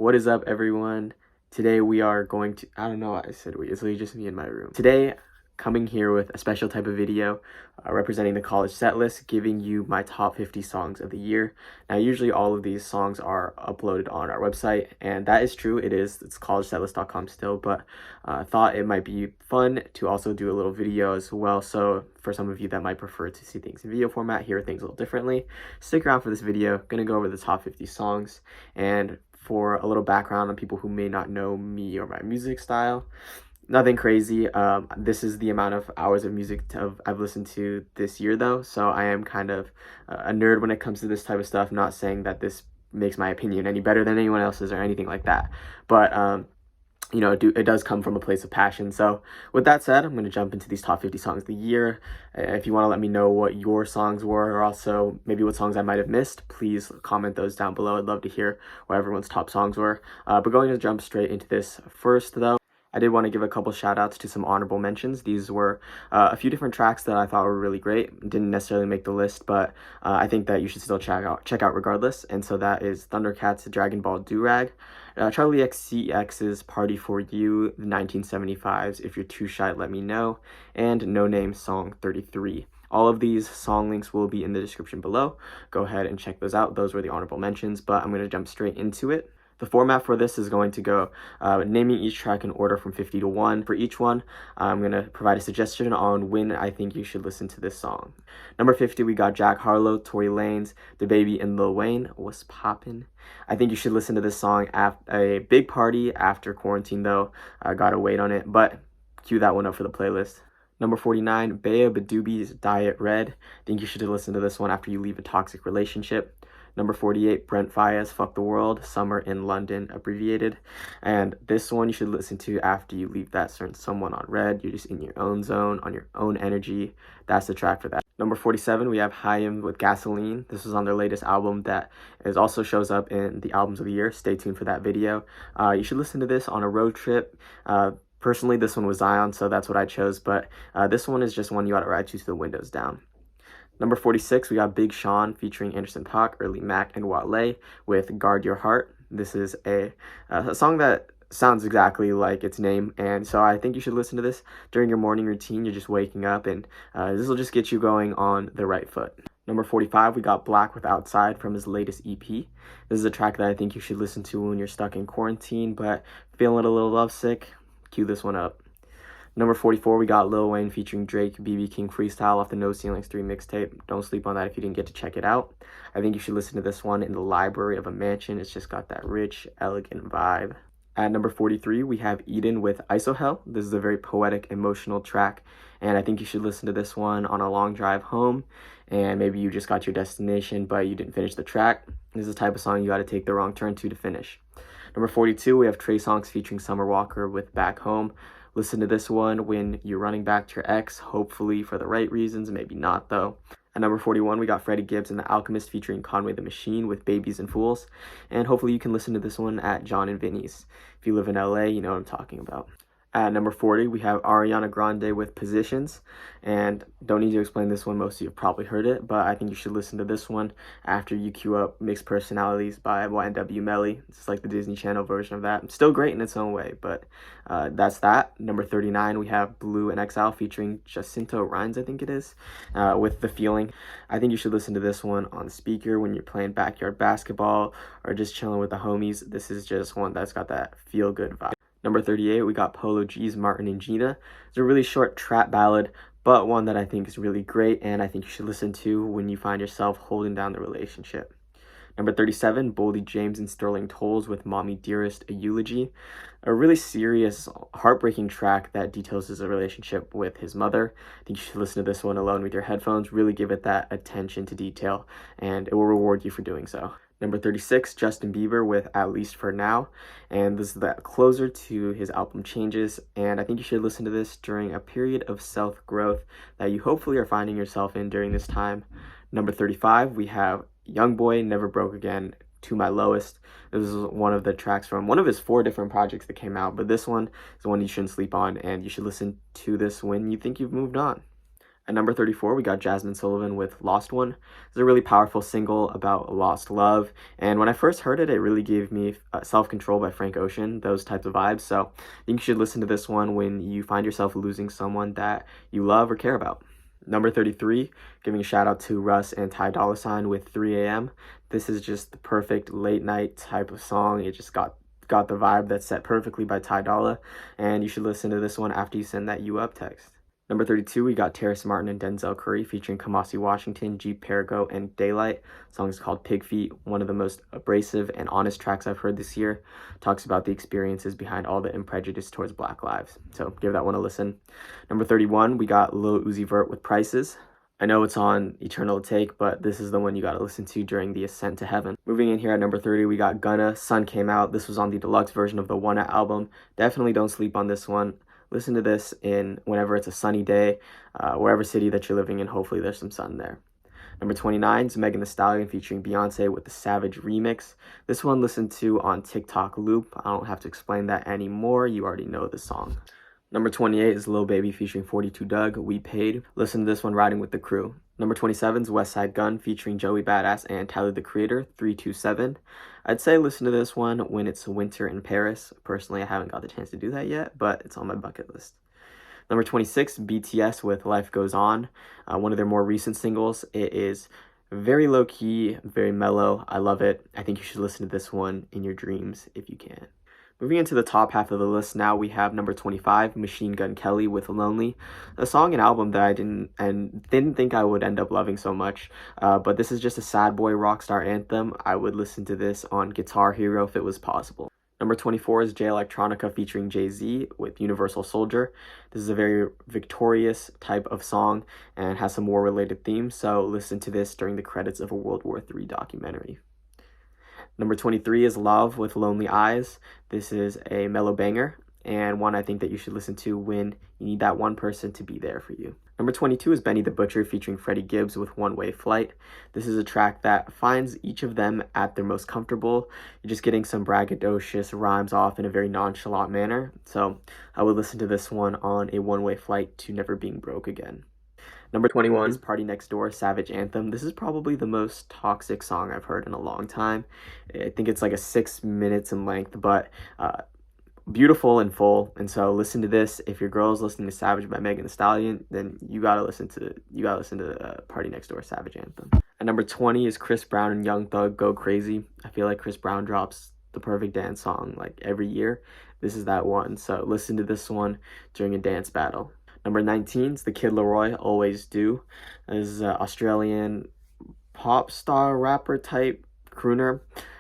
What is up, everyone? Today we are going to, I don't know why I said we, it's literally just me in my room. Today, coming here with a special type of video representing the college set list, giving you my top 50 songs of the year. Now, usually all of these songs are uploaded on our website, and that is true. It's collegesetlist.com still, but I thought it might be fun to also do a little video as well. So for some of you that might prefer to see things in video format, hear things a little differently, stick around for this video. Gonna go over the top 50 songs, and for a little background on people who may not know me or my music style, nothing crazy. This is the amount of hours of music I've listened to this year, though, so I am kind of a nerd when it comes to this type of stuff. Not saying that this makes my opinion any better than anyone else's or anything like that, but you know, it does come from a place of passion. So with that said, I'm going to jump into these top 50 songs of the year. If you want to let me know what your songs were, or also maybe what songs I might have missed, please comment those down below. I'd love to hear what everyone's top songs were. But going to jump straight into this first, though, I did want to give a couple shout outs to some honorable mentions. These were a few different tracks that I thought were really great. Didn't necessarily make the list, but I think that you should still check out regardless. And so that is Thundercat's Dragonball Durag, Charlie XCX's Party For You, the 1975's If You're Too Shy Let Me Know, and Noname Song 33. All of these song links will be in the description below. Go ahead and check those out. Those were the honorable mentions, but I'm going to jump straight into it. The format for this is going to go naming each track in order from 50 to 1. For each one, I'm going to provide a suggestion on when I think you should listen to this song. Number 50, we got Jack Harlow, Tory Lanez, Lil Baby, and Lil Wayne. What's poppin'? I think you should listen to this song at a big party after quarantine, though. I gotta wait on it, but cue that one up for the playlist. Number 49, Beabadoobee's Diet Red. I think you should listen to this one after you leave a toxic relationship. Number 48, Brent Faiyaz, Fuck the World, Summer in London, abbreviated. And this one you should listen to after you leave that certain someone on red. You're just in your own zone, on your own energy. That's the track for that. Number 47, we have HAIM with Gasoline. This was on their latest album that also shows up in the albums of the year. Stay tuned for that video. You should listen to this on a road trip. Personally, this one was Zion, so that's what I chose. But this one is just one you ought to ride to the windows down. Number 46, we got Big Sean featuring Anderson .Paak, Early Mac, and Wale with Guard Your Heart. This is a song that sounds exactly like its name, and so I think you should listen to this during your morning routine. You're just waking up, and this will just get you going on the right foot. Number 45, we got Black with Outside from his latest EP. This is a track that I think you should listen to when you're stuck in quarantine, but feeling a little lovesick. Cue this one up. Number 44, we got Lil Wayne featuring Drake, BB King Freestyle off the No Ceilings 3 mixtape. Don't sleep on that if you didn't get to check it out. I think you should listen to this one in the library of a mansion. It's just got that rich, elegant vibe. At number 43, we have Eden with Isohel. This is a very poetic, emotional track, and I think you should listen to this one on a long drive home, and maybe you just got to your destination, but you didn't finish the track. This is the type of song you got to take the wrong turn to finish. Number 42, we have Trey Songz featuring Summer Walker with Back Home. Listen to this one when you're running back to your ex, hopefully for the right reasons, maybe not though. At number 41, we got Freddie Gibbs and The Alchemist featuring Conway the Machine with Babies and Fools. And hopefully you can listen to this one at John and Vinny's. If you live in LA, you know what I'm talking about. At number 40, we have Ariana Grande with Positions, and don't need to explain this one, most of you have probably heard it, but I think you should listen to this one after you queue up Mixed Personalities by YNW Melly. It's like the Disney Channel version of that. It's still great in its own way, but that's that. Number 39, we have Blu Exile featuring Jacinto Rines, I think it is, with The Feeling. I think you should listen to this one on speaker when you're playing backyard basketball or just chilling with the homies. This is just one that's got that feel-good vibe. Number 38, we got Polo G's Martin and Gina. It's a really short trap ballad, but one that I think is really great, and I think you should listen to when you find yourself holding down the relationship. Number 37, Boldy James and Sterling Tolls with Mommy Dearest, A Eulogy. A really serious, heartbreaking track that details his relationship with his mother. I think you should listen to this one alone with your headphones. Really give it that attention to detail, and it will reward you for doing so. Number 36, Justin Bieber with At Least For Now, and this is the closer to his album Changes, and I think you should listen to this during a period of self-growth that you hopefully are finding yourself in during this time. Number 35, we have Youngboy, Never Broke Again, To My Lowest. This is one of the tracks from one of his 4 different projects that came out, but this one is the one you shouldn't sleep on, and you should listen to this when you think you've moved on. At number 34, we got Jasmine Sullivan with Lost One. It's a really powerful single about lost love. And when I first heard it, it really gave me Self-Control by Frank Ocean, those types of vibes. So I think you should listen to this one when you find yourself losing someone that you love or care about. Number 33, giving a shout out to Russ and Ty Dolla $ign with 3 a.m. This is just the perfect late night type of song. It just got the vibe that's set perfectly by Ty Dolla, and you should listen to this one after you send that "you up" text. Number 32, we got Terrace Martin and Denzel Curry featuring Kamasi Washington, G Perigo, and Daylight. The song is called Pig Feet, one of the most abrasive and honest tracks I've heard this year. Talks about the experiences behind all the prejudice towards Black lives. So give that one a listen. Number 31, we got Lil Uzi Vert with Prices. I know it's on Eternal Take, but this is the one you got to listen to during the ascent to heaven. Moving in here at number 30, we got Gunna, Sun Came Out. This was on the deluxe version of the One album. Definitely don't sleep on this one. Listen to this whenever it's a sunny day, wherever city that you're living in. Hopefully there's some sun there. Number 29 is Megan Thee Stallion featuring Beyonce with the Savage remix. This one listened to on TikTok Loop. I don't have to explain that anymore. You already know the song. Number 28 is Lil Baby featuring 42 Doug, We Paid. Listen to this one, Riding with the Crew. Number 27 is Westside Gunn featuring Joey Badass and Tyler, the Creator, 327. I'd say listen to this one when it's winter in Paris. Personally, I haven't got the chance to do that yet, but it's on my bucket list. Number 26, BTS with Life Goes On. One of their more recent singles. It is very low-key, very mellow. I love it. I think you should listen to this one in your dreams if you can. Moving into the top half of the list now, we have number 25, Machine Gun Kelly with Lonely, a song and album that I didn't think I would end up loving so much, but this is just a sad boy rock star anthem. I would listen to this on Guitar Hero if it was possible. Number 24 is Jay Electronica featuring Jay-Z with Universal Soldier. This is a very victorious type of song and has some war-related themes, so listen to this during the credits of a World War III documentary. Number 23 is Lauv with Lonely Eyes. This is a mellow banger and one I think that you should listen to when you need that one person to be there for you. Number 22 is Benny the Butcher featuring Freddie Gibbs with One Way Flight. This is a track that finds each of them at their most comfortable. You're just getting some braggadocious rhymes off in a very nonchalant manner. So I would listen to this one on a one-way flight to never being broke again. Number 21 is Party Next Door, Savage Anthem. This is probably the most toxic song I've heard in a long time. I think it's like 6 minutes in length, but beautiful and full. And so listen to this. If your girl's listening to Savage by Megan Thee Stallion, then you gotta listen to Party Next Door, Savage Anthem. At number 20 is Chris Brown and Young Thug, Go Crazy. I feel like Chris Brown drops the perfect dance song like every year. This is that one. So listen to this one during a dance battle. Number 19 is The Kid Laroi, Always Do. This is an Australian pop star rapper type crooner.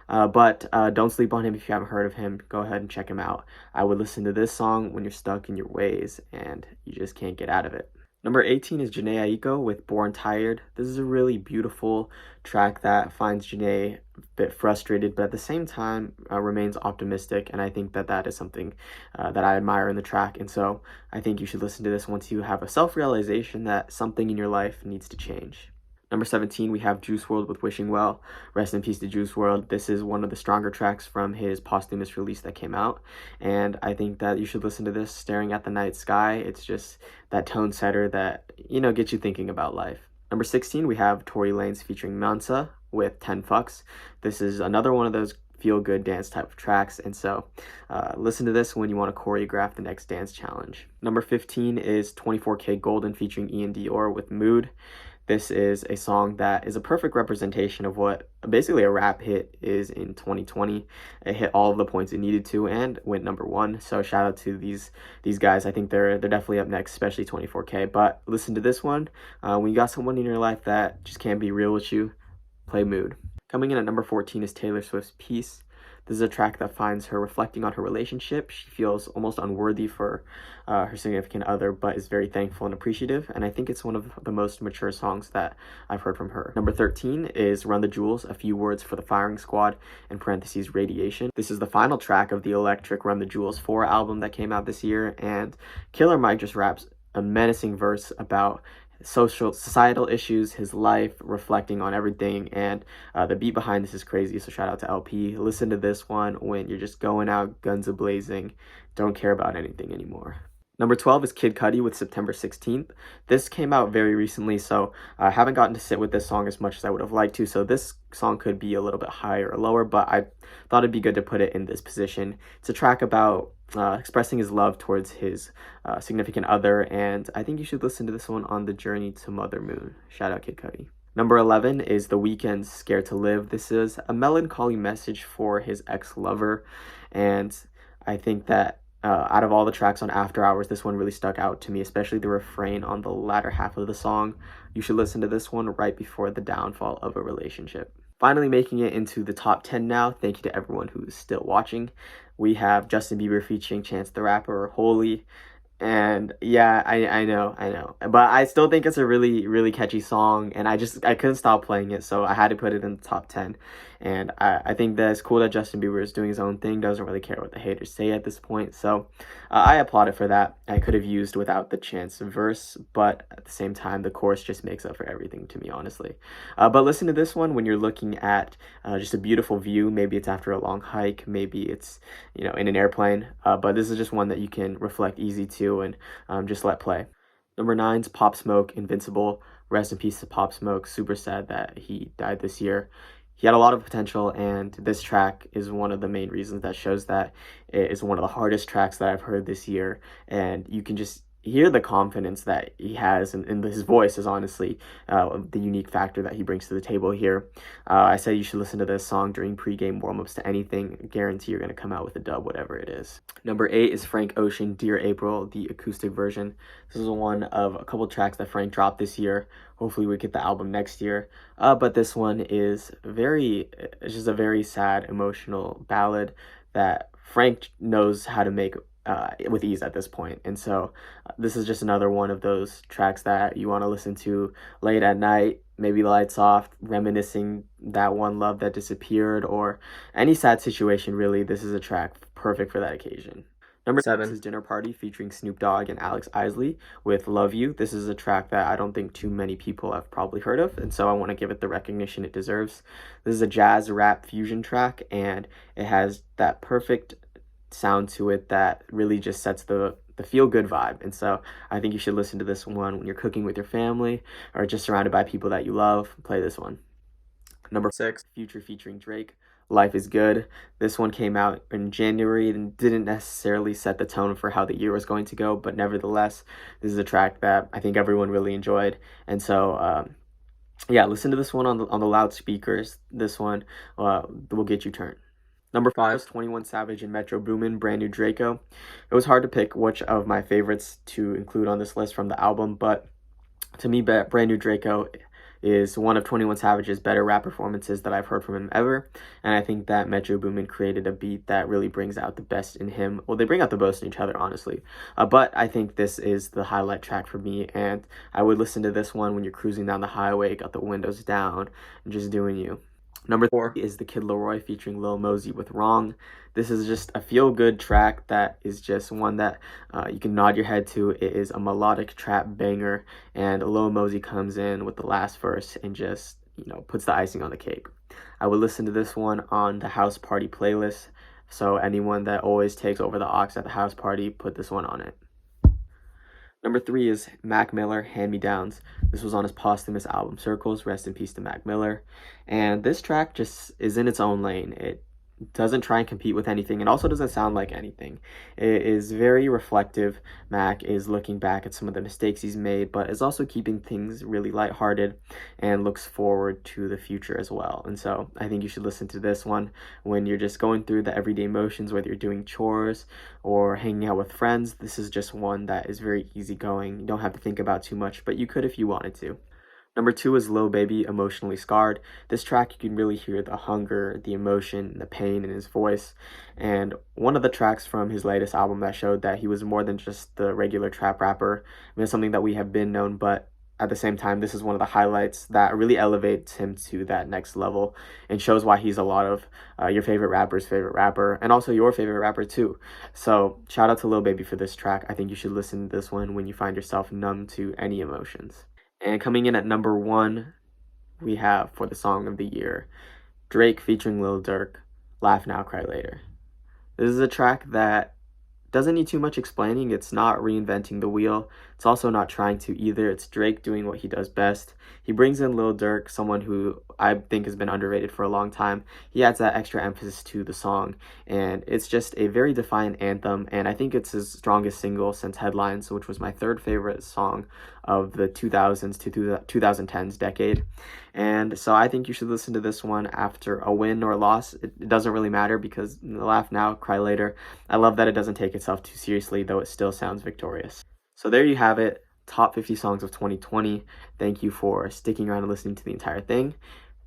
But don't sleep on him if you haven't heard of him. Go ahead and check him out. I would listen to this song when you're stuck in your ways and you just can't get out of it. Number 18 is Jhené Aiko with Born Tired. This is a really beautiful track that finds Jhené a bit frustrated, but at the same time remains optimistic. And I think that that is something that I admire in the track. And so I think you should listen to this once you have a self-realization that something in your life needs to change. Number 17, we have Juice WRLD with Wishing Well. Rest in peace to Juice WRLD. This is one of the stronger tracks from his posthumous release that came out. And I think that you should listen to this staring at the night sky. It's just that tone setter that, gets you thinking about life. Number 16, we have Tory Lanez featuring Mansa with 10 Fucks. This is another one of those feel-good dance type of tracks, and so listen to this when you want to choreograph the next dance challenge. Number 15 is 24K Golden featuring Ian Dior with Mood. This is a song that is a perfect representation of what basically a rap hit is in 2020. It hit all of the points it needed to and went number 1. So shout out to these guys. I think they're definitely up next, especially 24K. But listen to this one. When you got someone in your life that just can't be real with you, play Mood. Coming in at number 14 is Taylor Swift's Peace. This is a track that finds her reflecting on her relationship. She feels almost unworthy for her significant other, but is very thankful and appreciative. And I think it's one of the most mature songs that I've heard from her. Number 13 is Run the Jewels, A Few Words for the Firing Squad, in parentheses, Radiation. This is the final track of the Electric Run the Jewels 4 album that came out this year. And Killer Mike just raps a menacing verse about societal issues, his life, reflecting on everything, and the beat behind this is crazy, so shout out to LP. Listen to this one when you're just going out guns a-blazing, don't care about anything anymore. Number 12 is Kid Cudi with September 16th. This came out very recently, so I haven't gotten to sit with this song as much as I would have liked to, so this song could be a little bit higher or lower, but I thought it'd be good to put it in this position. It's a track about expressing his love towards his significant other, and I think you should listen to this one on the journey to Mother Moon. Shout out Kid Cudi. Number 11 is The Weeknd's Scared to Live. This is a melancholy message for his ex-lover, and I think that out of all the tracks on After Hours, this one really stuck out to me, especially the refrain on the latter half of the song. You should listen to this one right before the downfall of a relationship. Finally making it into the top 10 now, thank you to everyone who's still watching. We have Justin Bieber featuring Chance the Rapper, Holy. And yeah, I know. But I still think it's a really catchy song, and I couldn't stop playing it, so I had to put it in the top 10. And I think that it's cool that Justin Bieber is doing his own thing, doesn't really care what the haters say at this point. So I applaud it for that. I could have used without the Chance verse, but at the same time, the chorus just makes up for everything to me, honestly. But listen to this one when you're looking at just a beautiful view. Maybe it's after a long hike, maybe it's, you know, in an airplane. But this is just one that you can reflect easy to and just let play. Number 9's Pop Smoke, Invincible. Rest in peace to Pop Smoke. Super sad that he died this year. He had a lot of potential, and this track is one of the main reasons that shows that it is one of the hardest tracks that I've heard this year, and you can just hear the confidence that he has, and his voice is honestly the unique factor that he brings to the table here. I say you should listen to this song during pregame warm-ups to anything. I guarantee you're going to come out with a dub, whatever it is. Number 8 is Frank Ocean, Dear April, the acoustic version. This is one of a couple tracks that Frank dropped this year. Hopefully we get the album next year. But this one is it's just a very sad, emotional ballad that Frank knows how to make with ease at this point. And so this is just another one of those tracks that you want to listen to late at night, maybe lights off, reminiscing that one love that disappeared, or any sad situation, really. This is a track perfect for that occasion. Number 7 is Dinner Party featuring Snoop Dogg and Alex Isley with Love You. This is a track that I don't think too many people have probably heard of, and so I want to give it the recognition it deserves. This is a jazz rap fusion track, and it has that perfect sound to it that really just sets the feel-good vibe. And so I think you should listen to this one when you're cooking with your family or just surrounded by people that you love. Play this one. Number 6, Future featuring Drake, Life is Good. This one came out in January and didn't necessarily set the tone for how the year was going to go, but nevertheless, this is a track that I think everyone really enjoyed. And so yeah, listen to this one on the loudspeakers. This one will get you turned. Number 5 is 21 Savage and Metro Boomin, Brand New Draco. It was hard to pick which of my favorites to include on this list from the album, but to me, Brand New Draco is one of 21 Savage's better rap performances that I've heard from him ever, and I think that Metro Boomin created a beat that really brings out the best in him. Well, they bring out the most in each other, honestly, but I think this is the highlight track for me, and I would listen to this one when you're cruising down the highway, got the windows down, and just doing you. Number 4 is the Kid Laroi featuring Lil Mosey with Wrong. This is just a feel-good track that is just one that you can nod your head to. It is a melodic trap banger, and Lil Mosey comes in with the last verse and just, you know, puts the icing on the cake. I would listen to this one on the house party playlist, so anyone that always takes over the aux at the house party, put this one on it. Number 3 is Mac Miller, Hand Me Downs. This was on his posthumous album Circles. Rest in peace to Mac Miller. And this track just is in its own lane. It doesn't try and compete with anything. It also doesn't sound like anything. It is very reflective. Mac is looking back at some of the mistakes he's made, but is also keeping things really lighthearted and looks forward to the future as well. And so I think you should listen to this one when you're just going through the everyday motions, whether you're doing chores or hanging out with friends. This is just one that is very easygoing. You don't have to think about too much, but you could if you wanted to. Number 2 is Lil Baby, Emotionally Scarred. This track, you can really hear the hunger, the emotion, the pain in his voice. And one of the tracks from his latest album that showed that he was more than just the regular trap rapper. I mean, it's something that we have been known, but at the same time, this is one of the highlights that really elevates him to that next level and shows why he's a lot of your favorite rapper's favorite rapper, and also your favorite rapper too. So shout out to Lil Baby for this track. I think you should listen to this one when you find yourself numb to any emotions. And coming in at number 1, we have for the song of the year, Drake featuring Lil Durk, Laugh Now, Cry Later. This is a track that doesn't need too much explaining. It's not reinventing the wheel. It's also not trying to either. It's Drake doing what he does best. He brings in Lil Durk, someone who I think has been underrated for a long time. He adds that extra emphasis to the song, and it's just a very defiant anthem, and I think it's his strongest single since Headlines, which was my third favorite song of the 2000s to 2010s decade. And so I think you should listen to this one after a win or a loss. It doesn't really matter, because laugh now, cry later. I love that it doesn't take itself too seriously, though it still sounds victorious. So there you have it, top 50 songs of 2020. Thank you for sticking around and listening to the entire thing.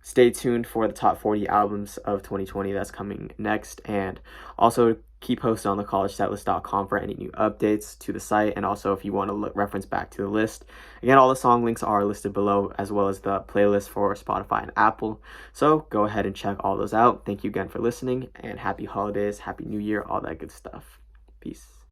Stay tuned for the top 40 albums of 2020 that's coming next, and also keep posted on the collegesetlist.com for any new updates to the site, and also if you want to reference back to the list. Again, all the song links are listed below, as well as the playlist for Spotify and Apple, so go ahead and check all those out. Thank you again for listening, and happy holidays, happy new year, all that good stuff. Peace.